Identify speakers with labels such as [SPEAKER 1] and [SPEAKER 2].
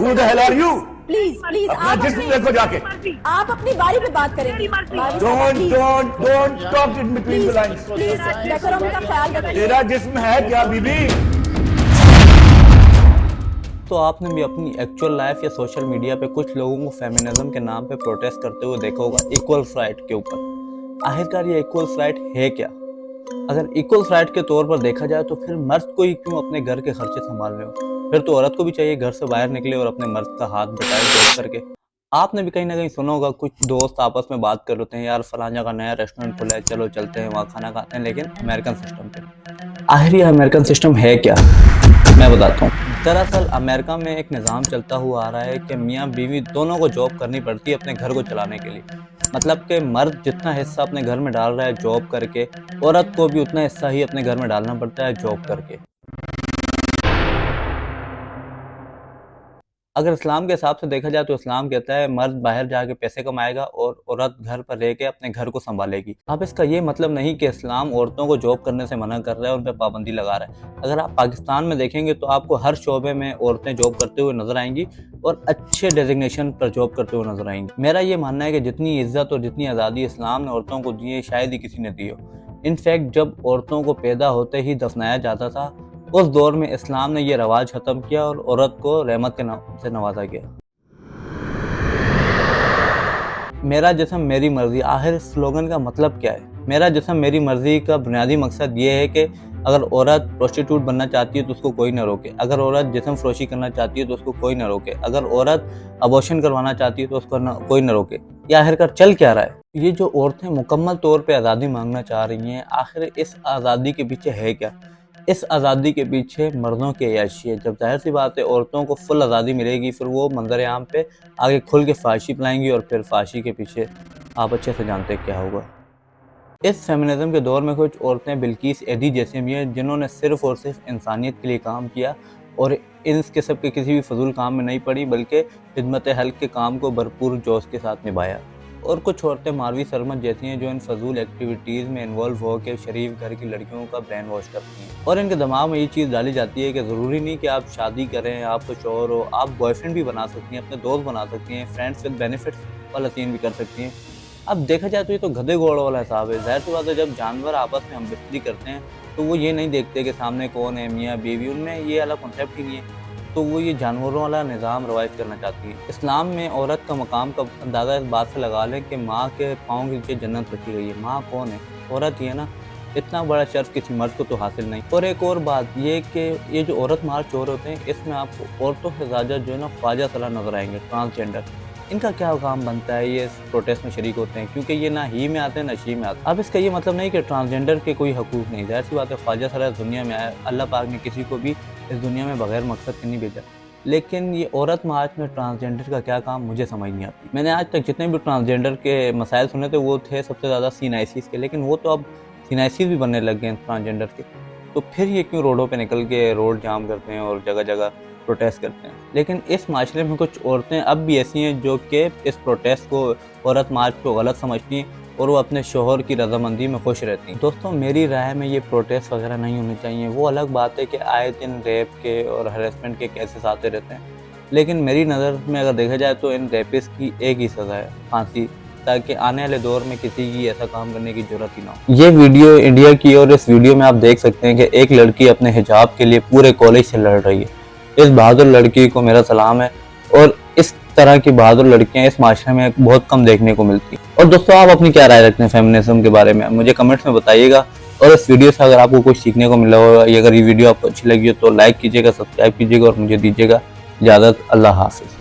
[SPEAKER 1] Who the hell are you?
[SPEAKER 2] Please please
[SPEAKER 1] अपना जिस्म देखो जाके।
[SPEAKER 2] आप अपनी बारी पे बात करेंगे।
[SPEAKER 1] Don't talk in between the lines.
[SPEAKER 2] Please decorum का ख्याल रखिए।
[SPEAKER 1] तेरा जिस्म है क्या बीबी?
[SPEAKER 3] तो आपने भी अपनी एक्चुअल लाइफ या सोशल मीडिया पे कुछ लोगों को फेमिनिज्म के नाम पे प्रोटेस्ट करते हुए देखा होगा इक्वल राइट के ऊपर। आखिरकार ये इक्वल राइट है क्या? अगर इक्वल राइट के तौर पर देखा जाए तो फिर मर्द को ही क्यों अपने घर के खर्चे संभालने हो? फिर तो औरत को भी चाहिए घर से बाहर निकले और अपने मर्द का हाथ बटाए जॉब करके। आपने भी कहीं ना कहीं सुना होगा कुछ दोस्त आपस में बात कर रहे हैं, यार फलाना का नया रेस्टोरेंट खुला है, चलो चलते हैं वहाँ खाना खाते हैं, लेकिन अमेरिकन सिस्टम पे। आखिर ये अमेरिकन सिस्टम है क्या? मैं बताता हूँ। दरअसल अमेरिका में एक निज़ाम चलता हुआ आ रहा है कि मियाँ बीवी दोनों को जॉब करनी पड़ती है अपने घर को चलाने के लिए। मतलब कि मर्द जितना हिस्सा अपने घर में डाल रहा है जॉब करके, औरत को भी उतना हिस्सा ही अपने घर में डालना पड़ता है जॉब करके। अगर इस्लाम के हिसाब से देखा जाए तो इस्लाम कहता है मर्द बाहर जाके पैसे कमाएगा और औरत घर पर रह के अपने घर को संभालेगी। अब इसका ये मतलब नहीं कि इस्लाम औरतों को जॉब करने से मना कर रहा है, उन पर पाबंदी लगा रहा है। अगर आप पाकिस्तान में देखेंगे तो आपको हर शोबे में औरतें जॉब करते हुए नजर आएंगी और अच्छे डेजिग्नेशन पर जॉब करते हुए नजर आएंगी। मेरा ये मानना है कि जितनी इज्जत और जितनी आज़ादी इस्लाम ने औरतों को दी है शायद ही किसी ने दी हो। इनफैक्ट जब औरतों को पैदा होते ही दफनाया जाता था उस दौर में इस्लाम ने यह रवाज खत्म किया और औरत को रहमत के नाम से नवाजा गया। मेरा जिस्म मेरी मर्जी, आखिर स्लोगन का मतलब क्या है? मेरा जिस्म मेरी मर्जी का बुनियादी मकसद ये है कि अगर औरत प्रोस्टिट्यूट बनना चाहती है तो उसको कोई ना रोके, अगर औरत जिस्म फरोशी करना चाहती है तो उसको कोई ना रोके, अगर औरत अबॉर्शन करवाना चाहती है तो उसको कोई ना रोके। ये आखिरकार चल क्या रहा है? ये जो औरतें मुकम्मल तौर पे आज़ादी मांगना चाह रही हैं, आखिर इस आज़ादी के पीछे है क्या? इस आज़ादी के पीछे मर्दों की अय्याशी है। जब जाहिर सी बात है औरतों को फुल आज़ादी मिलेगी फिर वो मंजर आम पे आगे खुल के फाशी पिलाएंगी और फिर फाशी के पीछे आप अच्छे से जानते हैं क्या होगा। इस फेमिनिज्म के दौर में कुछ औरतें बिल्किस एडी जैसी भी हैं जिन्होंने सिर्फ और सिर्फ इंसानियत के लिए काम किया और इस किस्म के किसी भी फजूल काम में नहीं पड़ी बल्कि खिदमत हल्क के काम को भरपूर जोश के साथ निभाया। और कुछ औरतें मारवी सरमत जैसी हैं जो इन फजूल एक्टिविटीज़ में इन्वॉल्व होकर शरीफ घर की लड़कियों का ब्रेन वॉश करती हैं और इनके दिमाग में ये चीज़ डाली जाती है कि ज़रूरी नहीं कि आप शादी करें, आप तो शौहर हो, आप बॉयफ्रेंड भी बना सकती हैं, अपने दोस्त बना सकती हैं, फ्रेंड्स विद बेनिफिट्स वाला सीन भी कर सकती हैं। अब देखा जाए तो ये तो गधे घोड़ वाला हिसाब है। जाहिर सी बात है जब जानवर आपस में हमदर्दी करते हैं तो वो ये नहीं देखते कि सामने कौन है, मियाँ बीवी, उनमें ये वाला कॉन्सेप्ट ही नहीं है, तो वो ये जानवरों वाला निज़ाम रवायज करना चाहती है। इस्लाम में औरत का मकाम का अंदाज़ा इस बात से लगा लें कि माँ के पाँव के नीचे जन्नत रखी गई है। माँ कौन है? औरत ही है ना। इतना बड़ा शर्फ किसी मर्द को तो हासिल नहीं। और एक और बात ये कि ये जो औरत मार्च हो रहे होते हैं इसमें आपको औरतों से ज़्यादा जो है ना ख्वाजा सलाह नजर आएंगे, ट्रांसजेंडर। इनका क्या काम बनता है? ये प्रोटेस्ट में शरीक होते हैं क्योंकि ये ना ही में आते हैं ना शी में आते हैं। अब इसका ये मतलब नहीं कि ट्रांसजेंडर के कोई हकूक़ नहीं। जाहिर सी बात है ख्वाजा सलाह दुनिया में आया, अल्लाह पाक ने किसी को भी इस दुनिया में बगैर मकसद के नहीं भेजा। लेकिन ये औरत मार्च में ट्रांसजेंडर का क्या काम मुझे समझ नहीं आती। मैंने आज तक जितने भी ट्रांसजेंडर के मसाइल सुने थे वो थे सबसे ज़्यादा सीनाइसिस के, लेकिन वो तो अब सीनाइसिस भी बनने लग गए हैं ट्रांसजेंडर के। तो फिर ये क्यों रोडों पे निकल के रोड जाम करते हैं और जगह जगह प्रोटेस्ट करते हैं? लेकिन इस माशरे में कुछ औरतें अब भी ऐसी हैं जो कि इस प्रोटेस्ट को, औरत मार्च को गलत समझती हैं और वो अपने शोहर की रजामंदी में खुश रहती हैं। दोस्तों मेरी राय में ये प्रोटेस्ट वगैरह नहीं होने चाहिए। वो अलग बात है कि आए दिन रेप के और हरेसमेंट के केसेस आते रहते हैं, लेकिन मेरी नज़र में अगर देखा जाए तो इन रेपिस्ट की एक ही सज़ा है, फांसी, ताकि आने वाले दौर में किसी की ऐसा काम करने की जरूरत ही ना हो। ये वीडियो इंडिया की और इस वीडियो में आप देख सकते हैं कि एक लड़की अपने हिजाब के लिए पूरे कॉलेज से लड़ रही है। इस बहादुर लड़की को मेरा सलाम है और इस तरह की बहादुर लड़कियां इस माशरे में बहुत कम देखने को मिलती हैं। और दोस्तों आप अपनी क्या राय रखते हैं फेमिनिज्म के बारे में मुझे कमेंट्स में बताइएगा। और इस वीडियो से अगर आपको कुछ सीखने को मिला हो या अगर ये वीडियो आपको अच्छी लगी हो तो लाइक कीजिएगा, सब्सक्राइब कीजिएगा और मुझे दीजिएगा इजाज़त। अल्लाह हाफिज़।